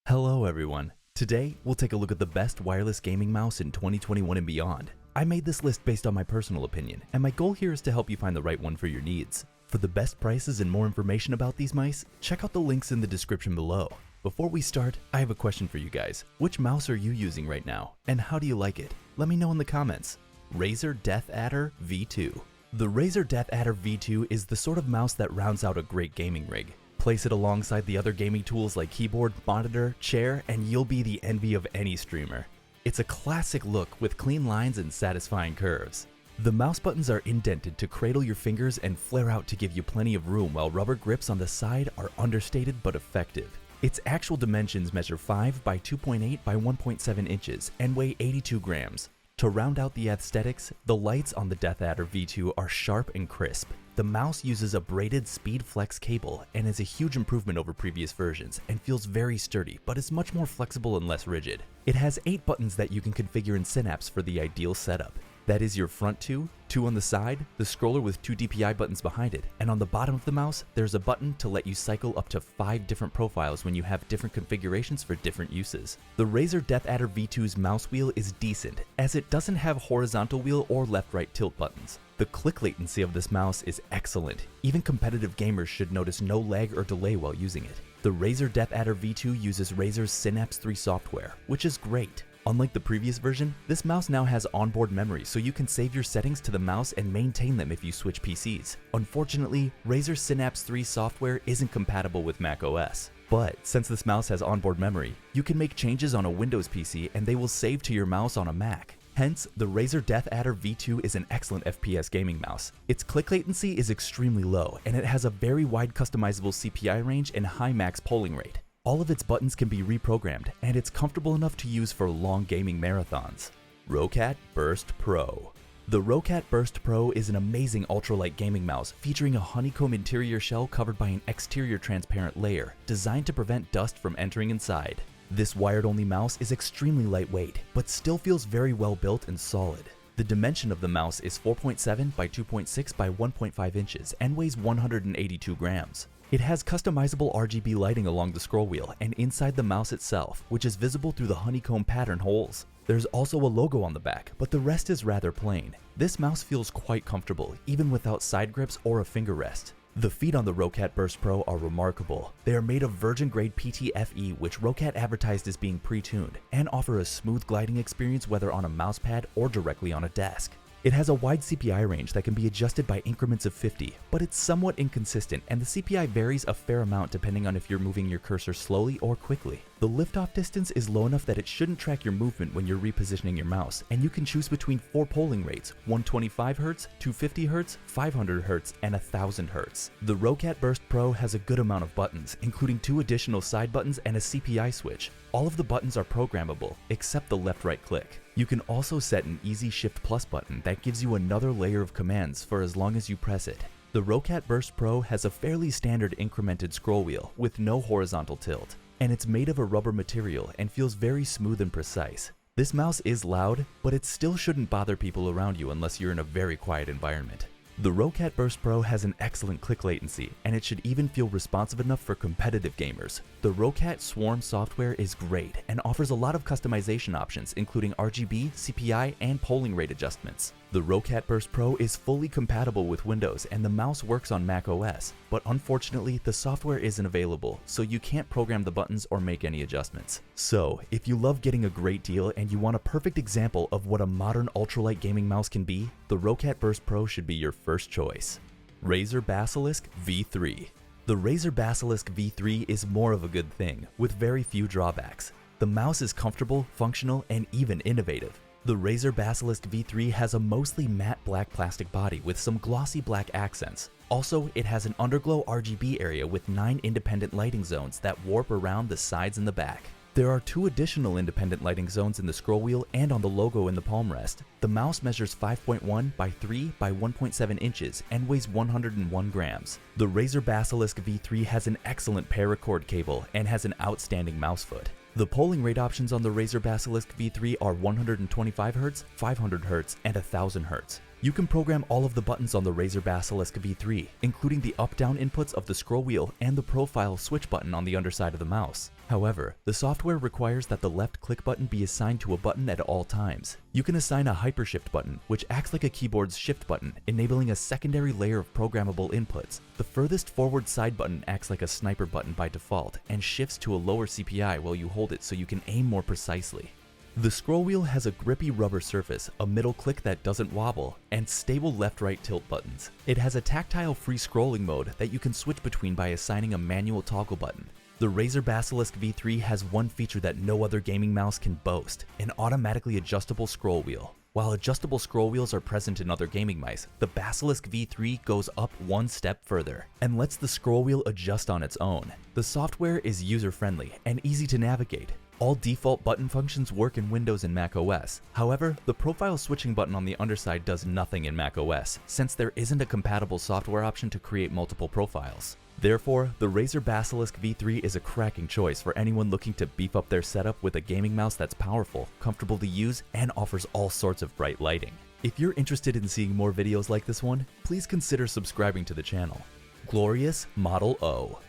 Hello everyone. Today, we'll take a look at the best wireless gaming mouse in 2021 and beyond. I made this list based on my personal opinion, and my goal here is to help you find the right one for your needs. For the best prices and more information about these mice, check out the links in the description below. Before we start, I have a question for you guys. Which mouse are you using right now, and how do you like it? Let me know in the comments. RAZER DEATHADDER V2. The RAZER DEATHADDER V2 is the sort of mouse that rounds out a great gaming rig. Place it alongside the other gaming tools like keyboard, monitor, chair, and you'll be the envy of any streamer. It's a classic look with clean lines and satisfying curves. The mouse buttons are indented to cradle your fingers and flare out to give you plenty of room, while rubber grips on the side are understated but effective. Its actual dimensions measure 5 by 2.8 by 1.7 inches and weigh 82 grams. To round out the aesthetics, the lights on the DEATHADDER V2 are sharp and crisp. The mouse uses a braided speed flex cable and is a huge improvement over previous versions and feels very sturdy, but is much more flexible and less rigid. It has 8 buttons that you can configure in Synapse for the ideal setup. That is your front 2 on the side, the scroller with 2 DPI buttons behind it, and on the bottom of the mouse, there's a button to let you cycle up to 5 different profiles when you have different configurations for different uses. The RAZER DEATHADDER V2's mouse wheel is decent, as it doesn't have horizontal wheel or left-right tilt buttons. The click latency of this mouse is excellent. Even competitive gamers should notice no lag or delay while using it. The RAZER DEATHADDER V2 uses Razer's Synapse 3 software, which is great. Unlike the previous version, this mouse now has onboard memory, so you can save your settings to the mouse and maintain them if you switch PCs. Unfortunately, Razer's Synapse 3 software isn't compatible with macOS. But since this mouse has onboard memory, you can make changes on a Windows PC and they will save to your mouse on a Mac. Hence, the RAZER DEATHADDER V2 is an excellent FPS gaming mouse. Its click latency is extremely low, and it has a very wide customizable CPI range and high max polling rate. All of its buttons can be reprogrammed, and it's comfortable enough to use for long gaming marathons. ROCCAT Burst Pro. The ROCCAT Burst Pro is an amazing ultralight gaming mouse featuring a honeycomb interior shell covered by an exterior transparent layer designed to prevent dust from entering inside. This wired-only mouse is extremely lightweight, but still feels very well built and solid. The dimension of the mouse is 4.7 by 2.6 by 1.5 inches and weighs 182 grams. It has customizable RGB lighting along the scroll wheel and inside the mouse itself, which is visible through the honeycomb pattern holes. There's also a logo on the back, but the rest is rather plain. This mouse feels quite comfortable, even without side grips or a finger rest. The feet on the ROCCAT Burst Pro are remarkable. They are made of virgin-grade PTFE, which ROCCAT advertised as being pre-tuned, and offer a smooth gliding experience whether on a mousepad or directly on a desk. It has a wide CPI range that can be adjusted by increments of 50, but it's somewhat inconsistent and the CPI varies a fair amount depending on if you're moving your cursor slowly or quickly. The liftoff distance is low enough that it shouldn't track your movement when you're repositioning your mouse, and you can choose between 4 polling rates: 125Hz, 250Hz, 500Hz, and 1000Hz. The ROCCAT Burst Pro has a good amount of buttons, including 2 additional side buttons and a CPI switch. All of the buttons are programmable, except the left-right click. You can also set an Easy Shift Plus button that gives you another layer of commands for as long as you press it. The ROCCAT Burst Pro has a fairly standard incremented scroll wheel with no horizontal tilt, and it's made of a rubber material and feels very smooth and precise. This mouse is loud, but it still shouldn't bother people around you unless you're in a very quiet environment. The ROCCAT Burst Pro has an excellent click latency, and it should even feel responsive enough for competitive gamers. The ROCCAT Swarm software is great and offers a lot of customization options, including RGB, CPI, and polling rate adjustments. The ROCCAT Burst Pro is fully compatible with Windows and the mouse works on macOS, but unfortunately the software isn't available, so you can't program the buttons or make any adjustments. So, if you love getting a great deal and you want a perfect example of what a modern ultralight gaming mouse can be, the ROCCAT Burst Pro should be your first choice. RAZER BASILISK V3. The RAZER BASILISK V3 is more of a good thing, with very few drawbacks. The mouse is comfortable, functional, and even innovative. The RAZER BASILISK V3 has a mostly matte black plastic body with some glossy black accents. Also, it has an underglow RGB area with 9 independent lighting zones that warp around the sides and the back. There are 2 additional independent lighting zones in the scroll wheel and on the logo in the palm rest. The mouse measures 5.1 by 3 by 1.7 inches and weighs 101 grams. The RAZER BASILISK V3 has an excellent paracord cable and has an outstanding mouse foot. The polling rate options on the RAZER BASILISK V3 are 125Hz, 500Hz, and 1000Hz. You can program all of the buttons on the RAZER BASILISK V3, including the up-down inputs of the scroll wheel and the profile switch button on the underside of the mouse. However, the software requires that the left click button be assigned to a button at all times. You can assign a hypershift button, which acts like a keyboard's shift button, enabling a secondary layer of programmable inputs. The furthest forward side button acts like a sniper button by default and shifts to a lower CPI while you hold it so you can aim more precisely. The scroll wheel has a grippy rubber surface, a middle click that doesn't wobble, and stable left-right tilt buttons. It has a tactile free scrolling mode that you can switch between by assigning a manual toggle button. The RAZER BASILISK V3 has one feature that no other gaming mouse can boast, an automatically adjustable scroll wheel. While adjustable scroll wheels are present in other gaming mice, the BASILISK V3 goes up one step further and lets the scroll wheel adjust on its own. The software is user-friendly and easy to navigate. All default button functions work in Windows and macOS. However, the profile switching button on the underside does nothing in macOS, since there isn't a compatible software option to create multiple profiles. Therefore, the RAZER BASILISK V3 is a cracking choice for anyone looking to beef up their setup with a gaming mouse that's powerful, comfortable to use, and offers all sorts of bright lighting. If you're interested in seeing more videos like this one, please consider subscribing to the channel. Glorious Model O.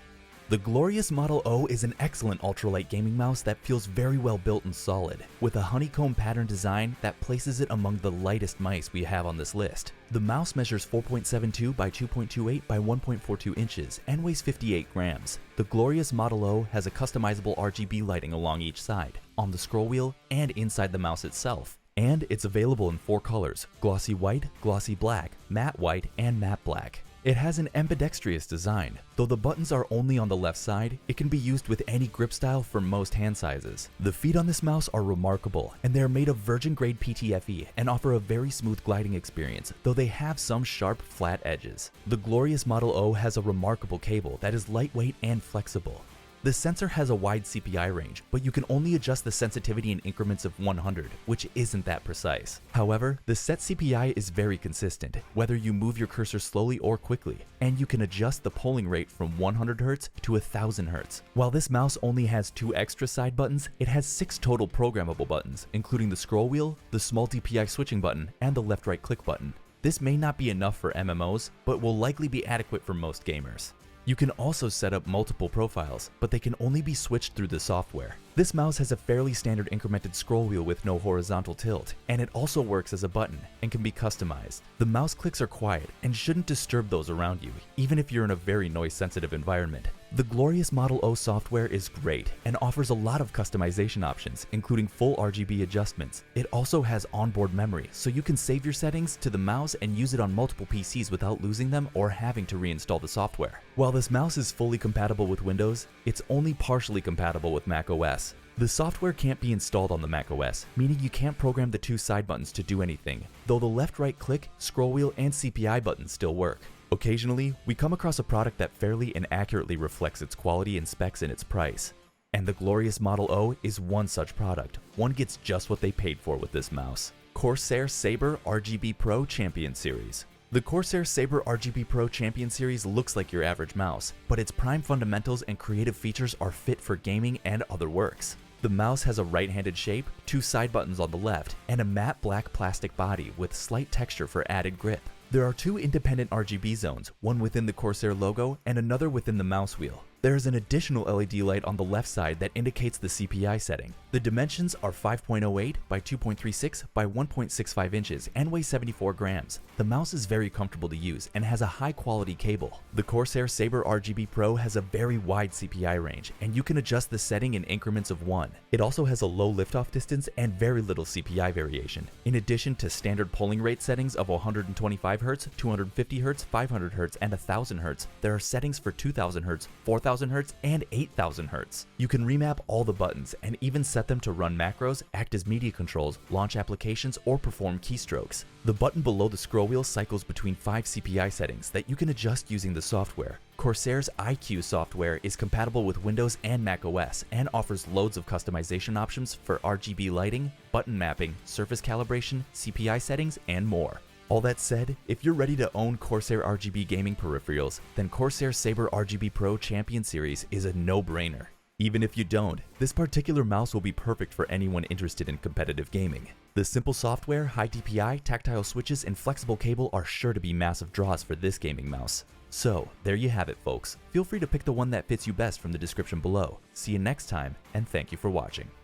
The Glorious Model O is an excellent ultralight gaming mouse that feels very well built and solid, with a honeycomb pattern design that places it among the lightest mice we have on this list. The mouse measures 4.72 by 2.28 by 1.42 inches and weighs 58 grams. The Glorious Model O has a customizable RGB lighting along each side, on the scroll wheel, and inside the mouse itself. And it's available in 4 colors: glossy white, glossy black, matte white, and matte black. It has an ambidextrous design. Though the buttons are only on the left side, it can be used with any grip style for most hand sizes. The feet on this mouse are remarkable, and they are made of virgin grade PTFE and offer a very smooth gliding experience, though they have some sharp, flat edges. The Glorious Model O has a remarkable cable that is lightweight and flexible. The sensor has a wide CPI range, but you can only adjust the sensitivity in increments of 100, which isn't that precise. However, the set CPI is very consistent, whether you move your cursor slowly or quickly, and you can adjust the polling rate from 100 Hz to 1000 Hz. While this mouse only has 2 extra side buttons, it has 6 total programmable buttons, including the scroll wheel, the small DPI switching button, and the left-right click button. This may not be enough for MMOs, but will likely be adequate for most gamers. You can also set up multiple profiles, but they can only be switched through the software. This mouse has a fairly standard incremented scroll wheel with no horizontal tilt, and it also works as a button and can be customized. The mouse clicks are quiet and shouldn't disturb those around you, even if you're in a very noise-sensitive environment. The Glorious Model O software is great and offers a lot of customization options, including full RGB adjustments. It also has onboard memory, so you can save your settings to the mouse and use it on multiple PCs without losing them or having to reinstall the software. While this mouse is fully compatible with Windows, it's only partially compatible with macOS. The software can't be installed on the macOS, meaning you can't program the 2 side buttons to do anything, though the left-right click, scroll wheel, and CPI buttons still work. Occasionally, we come across a product that fairly and accurately reflects its quality and specs in its price. And the Glorious Model O is one such product. One gets just what they paid for with this mouse. CORSAIR SABRE RGB Pro Champion Series. The CORSAIR SABRE RGB Pro Champion Series looks like your average mouse, but its prime fundamentals and creative features are fit for gaming and other works. The mouse has a right-handed shape, 2 side buttons on the left, and a matte black plastic body with slight texture for added grip. There are 2 independent RGB zones, one within the CORSAIR logo and another within the mouse wheel. There is an additional LED light on the left side that indicates the CPI setting. The dimensions are 5.08 by 2.36 by 1.65 inches and weighs 74 grams. The mouse is very comfortable to use and has a high quality cable. The CORSAIR SABRE RGB Pro has a very wide CPI range, and you can adjust the setting in increments of 1. It also has a low liftoff distance and very little CPI variation. In addition to standard polling rate settings of 125 Hz, 250 Hz, 500 Hz, and 1000 Hz, there are settings for 2000 Hz, 4000 Hz, and 8000 Hz. You can remap all the buttons and even set them to run macros, act as media controls, launch applications, or perform keystrokes. The button below the scroll wheel cycles between 5 CPI settings that you can adjust using the software. CORSAIR's iQ software is compatible with Windows and macOS and offers loads of customization options for RGB lighting, button mapping, surface calibration, CPI settings, and more. All that said, if you're ready to own CORSAIR RGB gaming peripherals, then CORSAIR SABRE RGB Pro Champion Series is a no-brainer. Even if you don't, this particular mouse will be perfect for anyone interested in competitive gaming. The simple software, high DPI, tactile switches, and flexible cable are sure to be massive draws for this gaming mouse. So, there you have it folks. Feel free to pick the one that fits you best from the description below. See you next time, and thank you for watching.